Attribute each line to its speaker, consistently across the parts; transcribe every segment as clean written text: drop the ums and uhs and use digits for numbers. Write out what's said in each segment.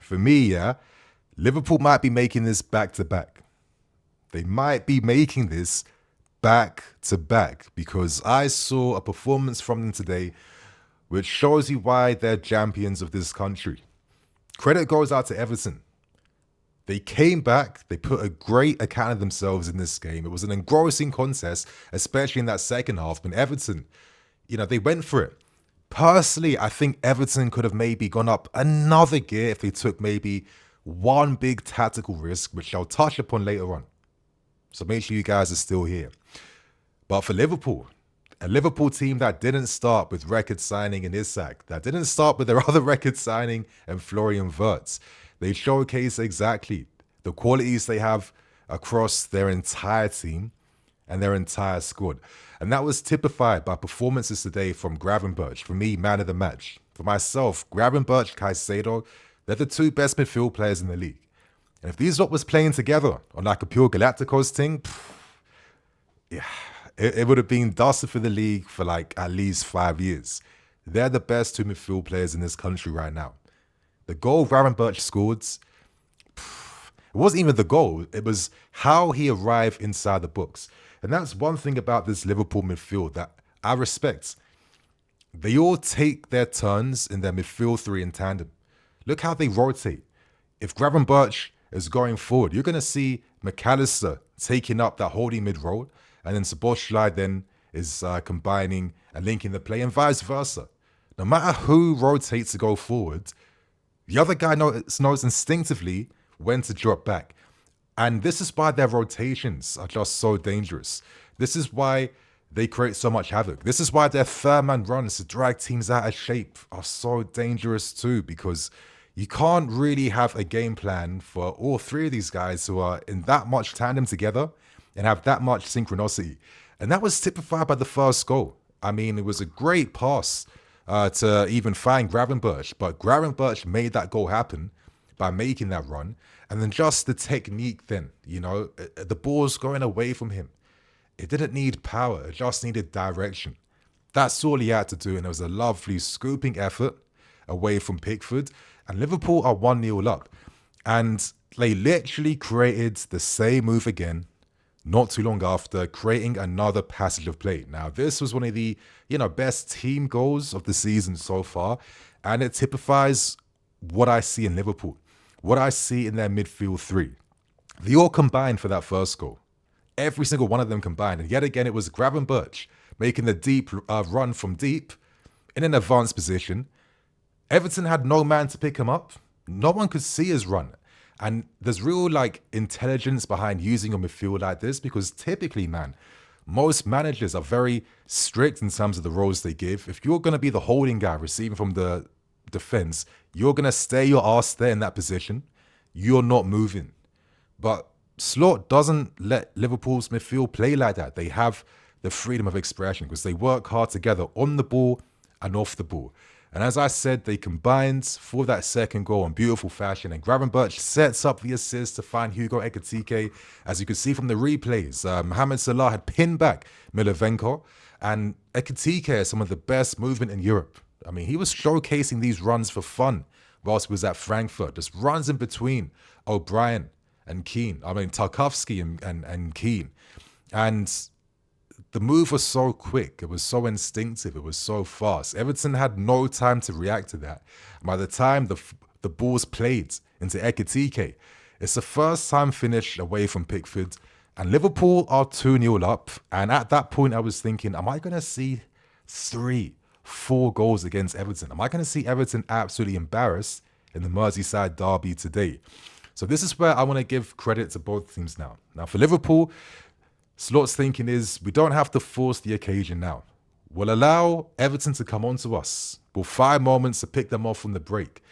Speaker 1: For me, yeah, Liverpool might be making this back to back. They might be making this back to back because I saw a performance from them today which shows you why they're champions of this country. Credit goes out to Everton. They came back, they put a great account of themselves in this game. It was an engrossing contest, especially in that second half. But Everton, they went for it. Personally, I think Everton could have maybe gone up another gear if they took maybe one big tactical risk, which I'll touch upon later on. So make sure you guys are still here. But for Liverpool, a Liverpool team that didn't start with record signing in Isak, that didn't start with their other record signing and Florian Wirtz, they showcase exactly the qualities they have across their entire team and their entire squad. And that was typified by performances today from Gravenberch. For me, man of the match. For myself, Gravenberch, Caicedo, they're the two best midfield players in the league. And if these lot was playing together on like a pure Galacticos thing, it would have been dusted for the league for like at least 5 years. They're the best two midfield players in this country right now. The goal Gravenberch scored, it wasn't even the goal. It was how he arrived inside the box. And that's one thing about this Liverpool midfield that I respect. They all take their turns in their midfield three in tandem. Look how they rotate. If Gravenberch is going forward, you're going to see McAllister taking up that holding mid role, and then Szoboszlai then is combining and linking the play, and vice versa. No matter who rotates to go forward, the other guy knows instinctively when to drop back. And this is why their rotations are just so dangerous. This is why they create so much havoc. This is why their third man runs to drag teams out of shape are so dangerous too, because you can't really have a game plan for all three of these guys who are in that much tandem together and have that much synchronicity. And that was typified by the first goal. I mean, it was a great pass to even find Gravenberch, but Gravenberch made that goal happen by making that run. And then just the technique then, the ball's going away from him. It didn't need power, it just needed direction. That's all he had to do, and it was a lovely scooping effort away from Pickford. And Liverpool are 1-0 up. And they literally created the same move again not too long after, creating another passage of play. Now, this was one of the, best team goals of the season so far, and it typifies what I see in Liverpool, what I see in their midfield three. They all combined for that first goal. Every single one of them combined. And yet again, it was Gravenberch making the deep run from deep in an advanced position. Everton had no man to pick him up. No one could see his run. And there's real intelligence behind using a midfield like this, because typically, man, most managers are very strict in terms of the roles they give. If you're going to be the holding guy receiving from the defense, you're going to stay your ass there in that position. You're not moving. But Slot doesn't let Liverpool's midfield play like that. They have the freedom of expression because they work hard together on the ball and off the ball. And as I said, they combined for that second goal in beautiful fashion. And Gravenberch sets up the assist to find Hugo Ekitike. As you can see from the replays, Mohamed Salah had pinned back Milivenko. And Ekitike has some of the best movement in Europe. I mean, he was showcasing these runs for fun whilst he was at Frankfurt. Just runs in between O'Brien and Keane. I mean, Tarkowski and Keane. And the move was so quick. It was so instinctive. It was so fast. Everton had no time to react to that. By the time the ball's played into Ekitike, it's the first time finish away from Pickford. And Liverpool are 2-0 up. And at that point, I was thinking, am I going to see 3-4 goals against Everton? Am I going to see Everton absolutely embarrassed in the Merseyside derby today? So this is where I want to give credit to both teams now. Now, for Liverpool, Slot's thinking is, we don't have to force the occasion now. We'll allow Everton to come onto us. We'll find moments to pick them off from the break.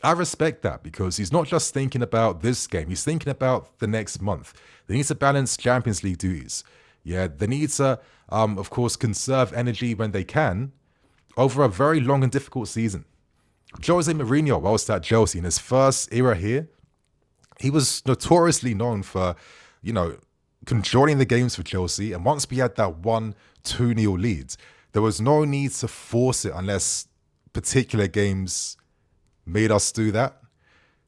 Speaker 1: I respect that because he's not just thinking about this game. He's thinking about the next month. They need to balance Champions League duties. Yeah, they need to, of course, conserve energy when they can over a very long and difficult season. Jose Mourinho, whilst at Chelsea in his first era here, he was notoriously known for, controlling the games for Chelsea. And once we had that 1-2-0 lead, there was no need to force it unless particular games made us do that.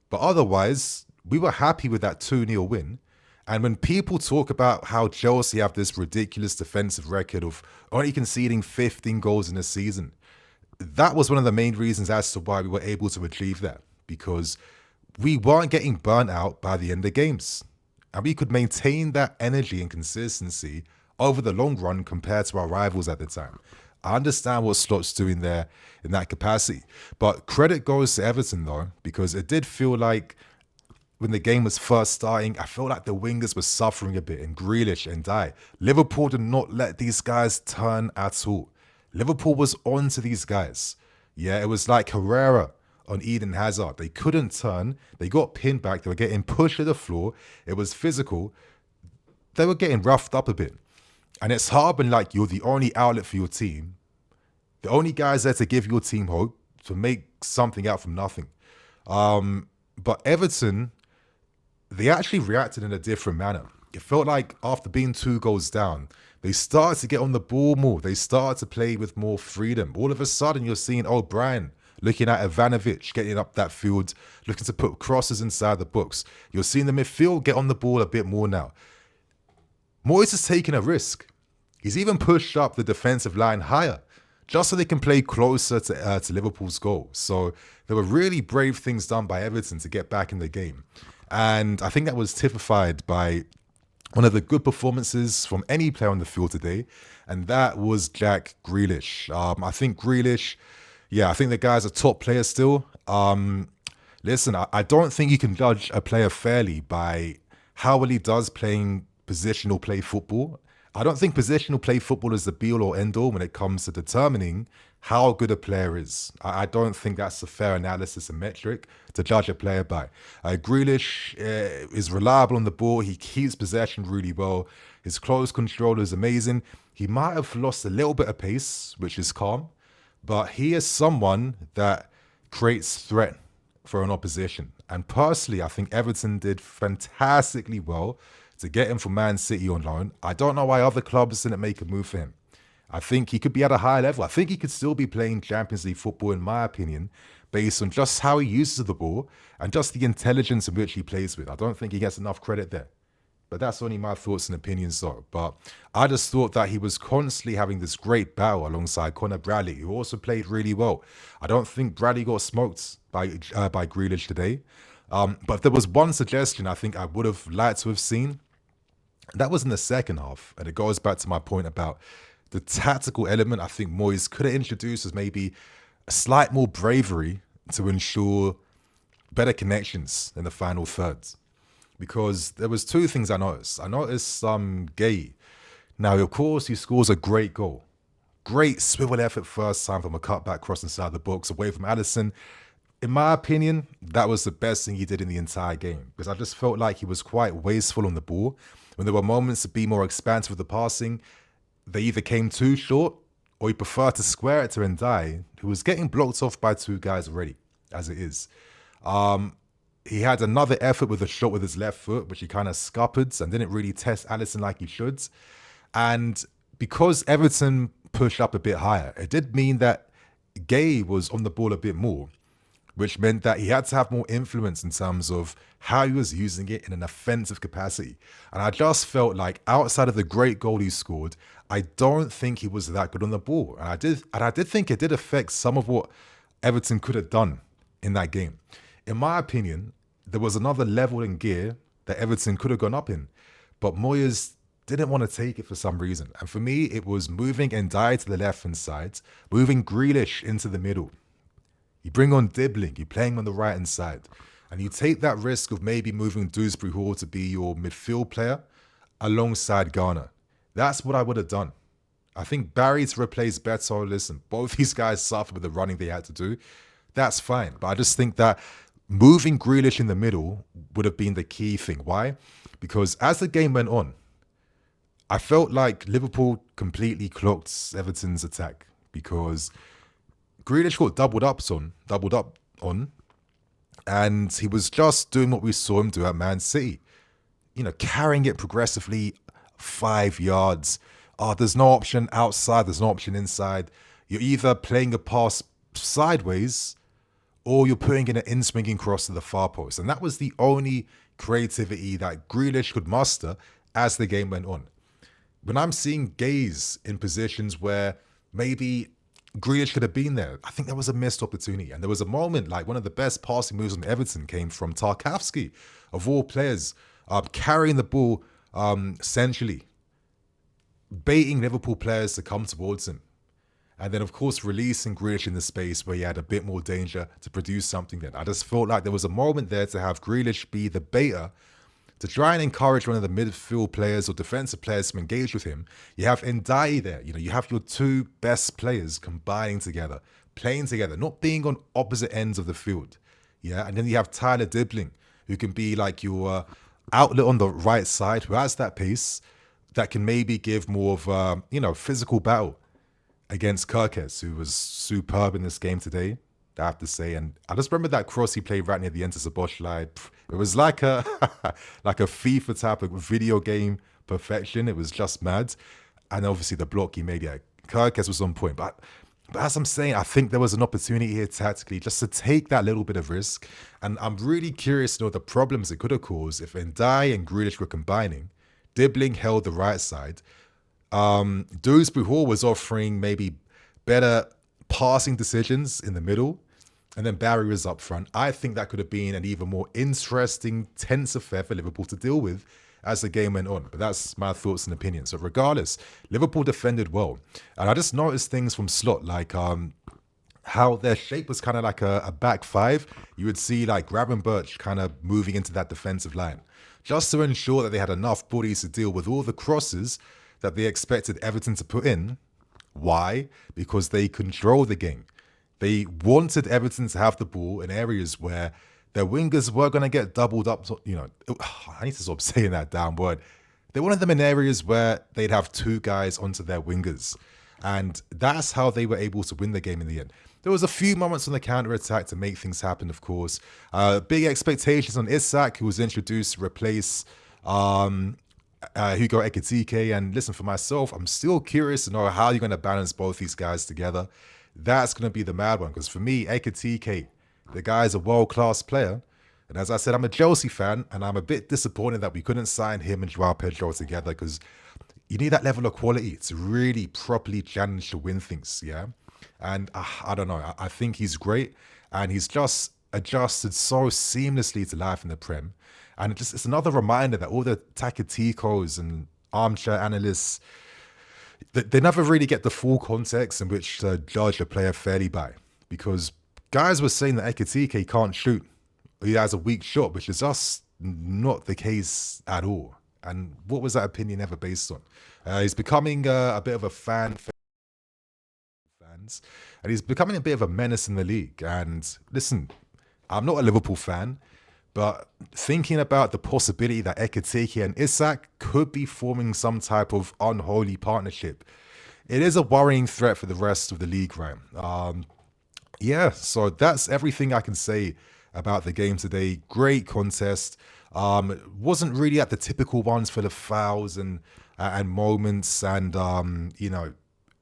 Speaker 1: But otherwise, we were happy with that 2-0 win. And when people talk about how Chelsea have this ridiculous defensive record of only conceding 15 goals in a season, that was one of the main reasons as to why we were able to achieve that, because we weren't getting burnt out by the end of games. And we could maintain that energy and consistency over the long run compared to our rivals at the time. I understand what Slot's doing there in that capacity. But credit goes to Everton, though, because it did feel like when the game was first starting, I felt like the wingers were suffering a bit, and Grealish and Gueye. Liverpool did not let these guys turn at all. Liverpool was on to these guys. Yeah, it was like Herrera on Eden Hazard. They couldn't turn. They got pinned back. They were getting pushed to the floor. It was physical. They were getting roughed up a bit. And it's hard when like you're the only outlet for your team, the only guys there to give your team hope, to make something out from nothing. But Everton, they actually reacted in a different manner. It felt like after being 2 goals down, they started to get on the ball more. They started to play with more freedom. All of a sudden, you're seeing O'Brien looking at Ivanovic, getting up that field, looking to put crosses inside the box. You're seeing the midfield get on the ball a bit more now. Moyes is taking a risk. He's even pushed up the defensive line higher, just so they can play closer to Liverpool's goal. So there were really brave things done by Everton to get back in the game. And I think that was typified by one of the good performances from any player on the field today, and that was Jack Grealish. I think Grealish, I think the guy's a top player still. Listen, I don't think you can judge a player fairly by how well he does playing positional play football. I don't think positional play football is the be-all or end-all when it comes to determining how good a player is. I don't think that's a fair analysis and metric to judge a player by. Grealish is reliable on the ball. He keeps possession really well. His close control is amazing. He might have lost a little bit of pace, which is calm, but he is someone that creates threat for an opposition. And personally, I think Everton did fantastically well to get him from Man City on loan. I don't know why other clubs didn't make a move for him. I think he could be at a higher level. I think he could still be playing Champions League football, in my opinion, based on just how he uses the ball and just the intelligence in which he plays with. I don't think he gets enough credit there. But that's only my thoughts and opinions, though. But I just thought that he was constantly having this great battle alongside Conor Bradley, who also played really well. I don't think Bradley got smoked by Grealish today. But if there was one suggestion I think I would have liked to have seen, that was in the second half. And it goes back to my point about the tactical element. I think Moyes could have introduced as maybe a slight more bravery to ensure better connections in the final thirds. Because there was 2 things I noticed. I noticed Gueye. Now, of course, he scores a great goal. Great swivel effort first time from a cutback cross inside the box away from Alisson. In my opinion, that was the best thing he did in the entire game, because I just felt like he was quite wasteful on the ball. When there were moments to be more expansive with the passing, they either came too short or he preferred to square it to Ndiaye, who was getting blocked off by 2 guys already, as it is. He had another effort with a shot with his left foot, which he kind of scuppered and didn't really test Alisson like he should. And because Everton pushed up a bit higher, it did mean that Gueye was on the ball a bit more, which meant that he had to have more influence in terms of how he was using it in an offensive capacity. And I just felt like outside of the great goal he scored, I don't think he was that good on the ball. And I did think it did affect some of what Everton could have done in that game. In my opinion, there was another level in gear that Everton could have gone up in, but Moyes didn't want to take it for some reason. And for me, it was moving Ndiaye to the left-hand side, moving Grealish into the middle. You bring on Dibbling, you're playing on the right-hand side, and you take that risk of maybe moving Dewsbury Hall to be your midfield player alongside Garner. That's what I would have done. I think Barry to replace Beto, listen, both these guys suffered with the running they had to do. That's fine. But I just think that moving Grealish in the middle would have been the key thing. Why? Because as the game went on, I felt like Liverpool completely clocked Everton's attack, because Grealish got doubled up on, and he was just doing what we saw him do at Man City. Carrying it progressively 5 yards. There's no option outside, there's no option inside. You're either playing a pass sideways or you're putting in an in-swinging cross to the far post. And that was the only creativity that Grealish could muster as the game went on. When I'm seeing gaze in positions where maybe Grealish could have been there, I think there was a missed opportunity. And there was a moment, like one of the best passing moves on Everton came from Tarkowski, of all players, carrying the ball centrally, baiting Liverpool players to come towards him. And then, of course, releasing Grealish in the space where he had a bit more danger to produce something then. I just felt like there was a moment there to have Grealish be the baiter, to try and encourage one of the midfield players or defensive players to engage with him. You have Ndiaye there. You have your two best players combining together, playing together, not being on opposite ends of the field. Yeah, and then you have Tyler Dibling, who can be like your outlet on the right side, who has that pace that can maybe give more of a, physical battle against Kirkes, who was superb in this game today, I have to say. And I just remember that cross he played right near the end to Szoboszlai. It was like a like a FIFA type of video game perfection. It was just mad. And obviously the block he made, yeah, Kirkes was on point. But as I'm saying, I think there was an opportunity here tactically just to take that little bit of risk. And I'm really curious to know the problems it could have caused if Ndiaye and Grealish were combining. Dibling held the right side. Dewsbury Hall was offering maybe better passing decisions in the middle, and then Barry was up front. I think that could have been an even more interesting, tense affair for Liverpool to deal with as the game went on. But that's my thoughts and opinions. So regardless, Liverpool defended well. And I just noticed things from Slot, like how their shape was kind of like a back five. You would see like Gravenberch kind of moving into that defensive line, just to ensure that they had enough bodies to deal with all the crosses that they expected Everton to put in. Why? Because they control the game. They wanted Everton to have the ball in areas where their wingers were going to get doubled up. I need to stop saying that damn word. They wanted them in areas where they'd have two guys onto their wingers. And that's how they were able to win the game in the end. There was a few moments on the counter-attack to make things happen, of course. Big expectations on Isak, who was introduced to replace Hugo Ekitike. And listen, for myself, I'm still curious to know how you're going to balance both these guys together. That's going to be the mad one, because for me, Ekitike, the guy is a world-class player. And as I said, I'm a Chelsea fan, and I'm a bit disappointed that we couldn't sign him and Joao Pedro together, because you need that level of quality to really properly challenge to win things, yeah? And I don't know, I think he's great, and he's just adjusted so seamlessly to life in the Prem. And it's another reminder that all the Takitikos and armchair analysts, they never really get the full context in which to judge a player fairly by. Because guys were saying that Ekitike can't shoot. He has a weak shot, which is just not the case at all. And what was that opinion ever based on? He's becoming a bit of a fans, and he's becoming a bit of a menace in the league. And listen, I'm not a Liverpool fan, but thinking about the possibility that Ekitike and Isak could be forming some type of unholy partnership, it is a worrying threat for the rest of the league, right? Yeah, so that's everything I can say about the game today. Great contest. It wasn't really at the typical ones for the fouls and moments and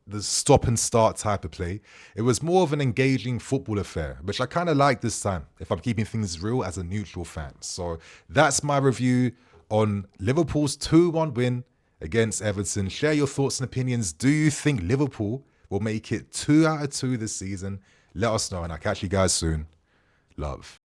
Speaker 1: the stop and start type of play. It was more of an engaging football affair, which I kind of like this time, if I'm keeping things real as a neutral fan. So that's my review on Liverpool's 2-1 win against Everton. Share your thoughts and opinions. Do you think Liverpool will make it 2 out of 2 this season? Let us know, and I'll catch you guys soon. Love.